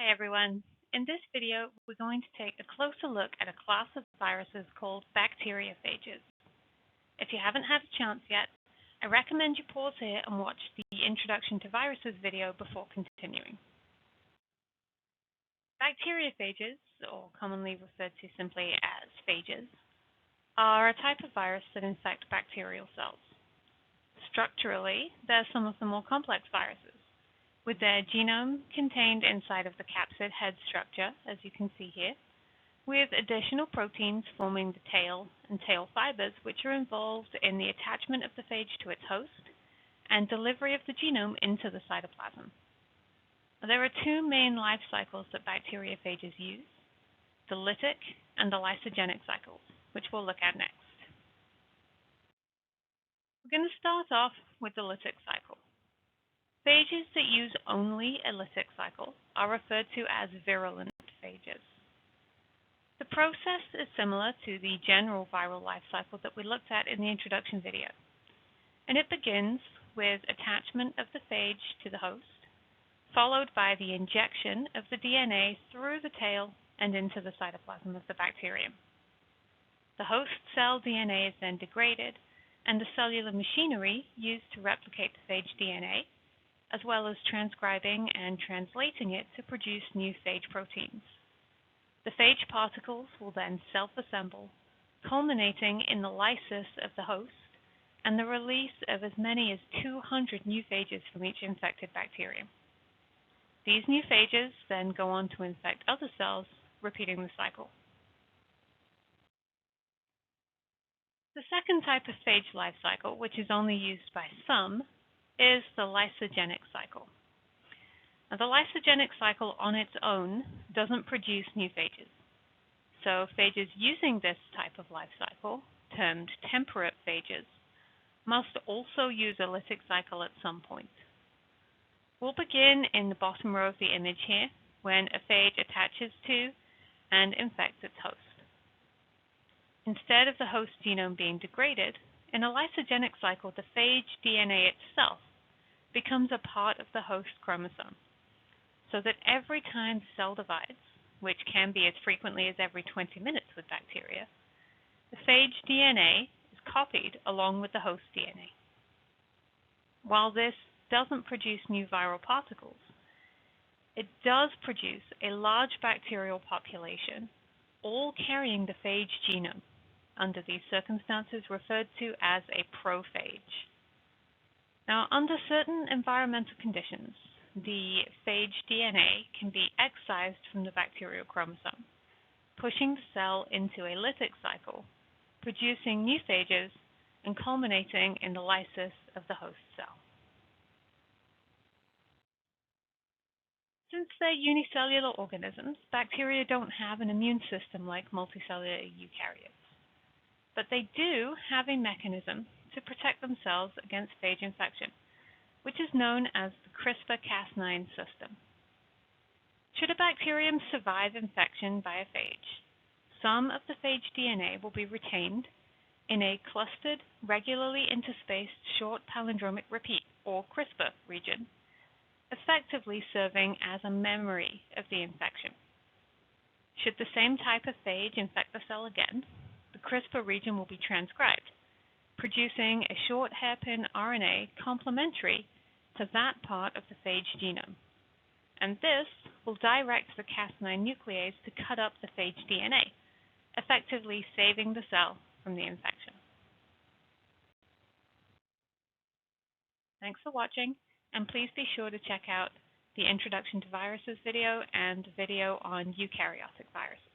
Hi everyone. In this video, we're going to take a closer look at a class of viruses called bacteriophages. If you haven't had a chance yet, I recommend you pause here and watch the Introduction to Viruses video before continuing. Bacteriophages, or commonly referred to simply as phages, are a type of virus that infect bacterial cells. Structurally, they're some of the more complex viruses, with their genome contained inside of the capsid head structure, as you can see here, with additional proteins forming the tail and tail fibers, which are involved in the attachment of the phage to its host and delivery of the genome into the cytoplasm. There are two main life cycles that bacteriophages use, the lytic and the lysogenic cycles, which we'll look at next. We're going to start off with the lytic cycle. Phages that use only a lytic cycle are referred to as virulent phages. The process is similar to the general viral life cycle that we looked at in the introduction video, and it begins with attachment of the phage to the host, followed by the injection of the DNA through the tail and into the cytoplasm of the bacterium. The host cell DNA is then degraded, and the cellular machinery used to replicate the phage DNA, as well as transcribing and translating it to produce new phage proteins. The phage particles will then self-assemble, culminating in the lysis of the host and the release of as many as 200 new phages from each infected bacterium. These new phages then go on to infect other cells, repeating the cycle. The second type of phage life cycle, which is only used by some, is the lysogenic cycle. Now, the lysogenic cycle on its own doesn't produce new phages. So phages using this type of life cycle, termed temperate phages, must also use a lytic cycle at some point. We'll begin in the bottom row of the image here, when a phage attaches to and infects its host. Instead of the host genome being degraded, in a lysogenic cycle, the phage DNA itself becomes a part of the host chromosome, so that every time the cell divides, which can be as frequently as every 20 minutes with bacteria, the phage DNA is copied along with the host DNA. While this doesn't produce new viral particles, it does produce a large bacterial population, all carrying the phage genome, under these circumstances referred to as a prophage. Now, under certain environmental conditions, the phage DNA can be excised from the bacterial chromosome, pushing the cell into a lytic cycle, producing new phages and culminating in the lysis of the host cell. Since they're unicellular organisms, bacteria don't have an immune system like multicellular eukaryotes. But they do have a mechanism to protect themselves against phage infection, which is known as the CRISPR-Cas9 system. Should a bacterium survive infection by a phage, some of the phage DNA will be retained in a clustered, regularly interspaced short palindromic repeat, or CRISPR region, effectively serving as a memory of the infection. Should the same type of phage infect the cell again, the CRISPR region will be transcribed, producing a short hairpin RNA complementary to that part of the phage genome. And this will direct the Cas9 nuclease to cut up the phage DNA, effectively saving the cell from the infection. Thanks for watching, and please be sure to check out the Introduction to Viruses video and the video on eukaryotic viruses.